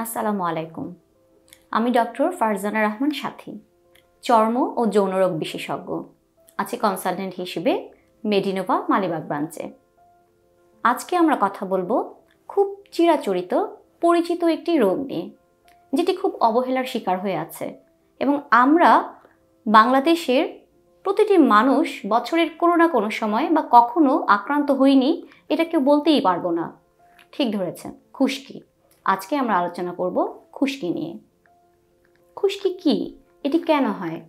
আসসালামু আলাইকুম। আমি ডক্টর ফারজানা রহমান সাথী, চর্ম ও যৌনরোগ বিশেষজ্ঞ। আছি কনসালটেন্ট হিসেবে মেডিনোভা মালিবাগ ব্রাঞ্চে। আজকে আমরা কথা বলবো খুব চিরাচরিত পরিচিত একটি রোগ নিয়ে, যেটি খুব অবহেলার শিকার হয়ে আছে এবং আমরা বাংলাদেশের প্রতিটি মানুষ বছরের কোনো না কোনো সময় বা কখনো আক্রান্ত হইনি এটা কেউ বলতেই পারবো না। ঠিক ধরেছেন, খুশকি। আজকে আমরা আলোচনা করব খুশকি নিয়ে। খুশকি কি? এটি কেন হয়?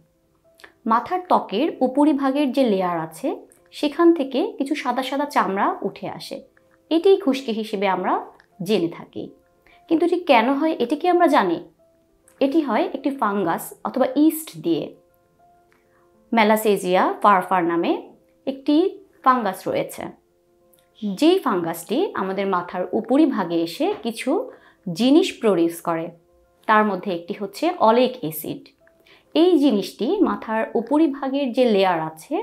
মাথার ত্বকের উপরিভাগের যে লেয়ার আছে সেখান থেকে কিছু সাদা সাদা চামড়া উঠে আসে, এটিই খুশকি হিসেবে আমরা জেনে থাকি। কিন্তু এটি কেন হয় এটি কি আমরা জানি? এটি হয় একটি ফাঙ্গাস অথবা ইস্ট দিয়ে। মেলাসেজিয়া ফারফার নামে একটি ফাঙ্গাস রয়েছে, যেই ফাঙ্গাসটি আমাদের মাথার উপরিভাগে এসে কিছু জিনিস প্রডিউস করে। তার মধ্যে একটি হচ্ছে অলিক অ্যাসিড। এই জিনিসটি মাথার উপরিভাগের যে লেয়ার আছে,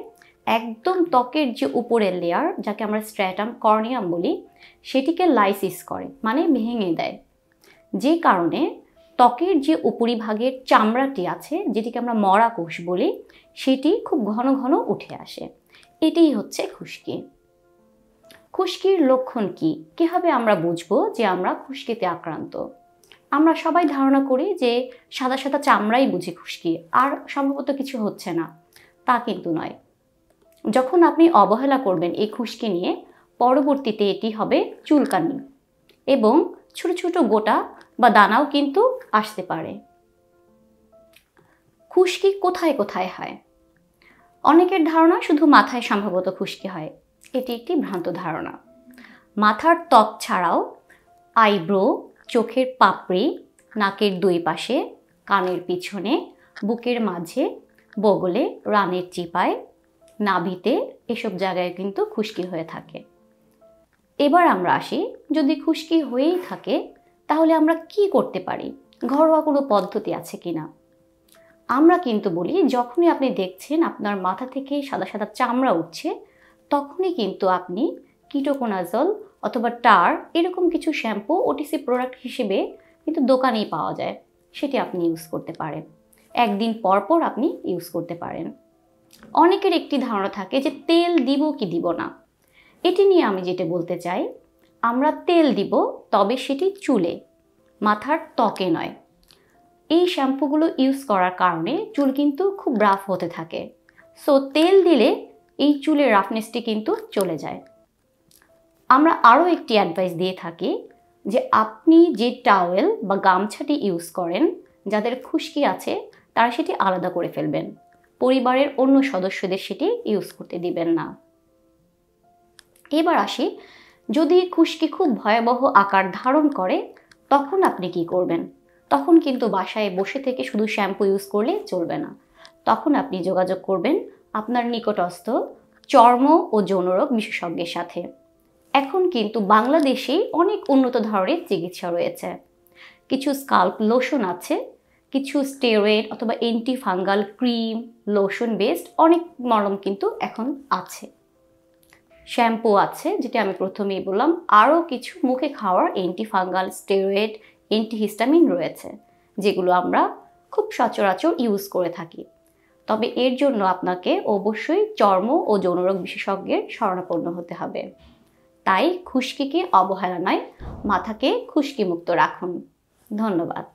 একদম ত্বকের যে উপরের লেয়ার, যাকে আমরা স্ট্র্যাটাম কর্নিয়াম বলি, সেটিকে লাইসিস করে, মানে ভেঙে দেয়। যে কারণে ত্বকের যে উপরিভাগের চামড়াটি আছে, যেটিকে আমরা মরা কোষ বলি, সেটি খুব ঘন ঘন উঠে আসে। এটিই হচ্ছে খুশকি। খুশকির লক্ষণ কি? কিভাবে আমরা বুঝবো যে আমরা খুশকিতে আক্রান্ত? আমরা সবাই ধারণা করি যে সাদা সাদা চামড়াই বুঝি খুশকি, আর সম্ভবত কিছু হচ্ছে না। তা কিন্তু নয়। যখন আপনি অবহেলা করবেন এই খুশকি নিয়ে, পরবর্তীতে এটি হবে চুলকানি এবং ছোট ছোট গোটা বা দানাও কিন্তু আসতে পারে। খুশকি কোথায় কোথায় হয়? অনেকের ধারণা শুধু মাথায় সম্ভবত খুশকি হয়। এটি একটি ভ্রান্ত ধারণা। মাথার ত্বক ছাড়াও আইব্রো, চোখের পাপড়ি, নাকের দুই পাশে, কানের পিছনে, বুকের মাঝে, বগলে, রানের চিপায়, নাভিতে, এসব জায়গায় কিন্তু খুশকি হয়ে থাকে। এবার আমরা আসি, যদি খুশকি হয়েই থাকে তাহলে আমরা কি করতে পারি? ঘরোয়া কোনো পদ্ধতি আছে কিনা? আমরা কিন্তু বলি, যখনই আপনি দেখছেন আপনার মাথা থেকে সাদা সাদা চামড়া উঠছে, তখনই কিন্তু আপনি কিটোকোনাজল অথবা টার এরকম কিছু শ্যাম্পু ওটিসি প্রোডাক্ট হিসেবে কিন্তু দোকানেই পাওয়া যায়, সেটি আপনি ইউজ করতে পারেন। একদিন পর পর আপনি ইউজ করতে পারেন। অনেকের একটি ধারণা থাকে যে তেল দিব কি দিব না। এটি নিয়ে আমি যেটা বলতে চাই, আমরা তেল দিব, তবে সেটি চুলে, মাথার ত্বকে নয়। এই শ্যাম্পুগুলো ইউজ করার কারণে চুল কিন্তু খুব রাফ হতে থাকে। সো তেল দিলে এই চুলের রাফনেসটি কিন্তু চলে যায়। আমরা আরও একটি অ্যাডভাইস দিয়ে থাকি যে আপনি যে টাওয়েল বা গামছাটি ইউজ করেন, যাদের খুশকি আছে তারা সেটি আলাদা করে ফেলবেন। পরিবারের অন্য সদস্যদের সেটি ইউজ করতে দিবেন না। এবার আসি, যদি খুশকি খুব ভয়াবহ আকার ধারণ করে তখন আপনি কি করবেন? তখন কিন্তু বাসায় বসে থেকে শুধু শ্যাম্পু ইউজ করলে চলবে না। তখন আপনি যোগাযোগ করবেন আপনার নিকটস্থ চর্ম ও যৌনরোগ বিশেষজ্ঞের সাথে। এখন কিন্তু বাংলাদেশেই অনেক উন্নত ধরনের চিকিৎসা রয়েছে। কিছু স্কাল্প লোশন আছে, কিছু স্টেরয়েড অথবা anti fungal cream, lotion based অনেক মলম কিন্তু এখন আছে। শ্যাম্পু আছে, যেটা আমি প্রথমেই বললাম। আরও কিছু মুখে খাওয়ার অ্যান্টি ফাঙ্গাল, স্টেরয়েড, অ্যান্টিহিস্টামিন রয়েছে, যেগুলো আমরা খুব সচরাচর ইউজ করে থাকি। তবে এর জন্য আপনাকে অবশ্যই চর্ম ও যৌনরোগ বিশেষজ্ঞের শরণাপন্ন হতে হবে। তাই খুশকিকে অবহেলা নয়, মাথাকে খুশকিমুক্ত রাখুন। ধন্যবাদ।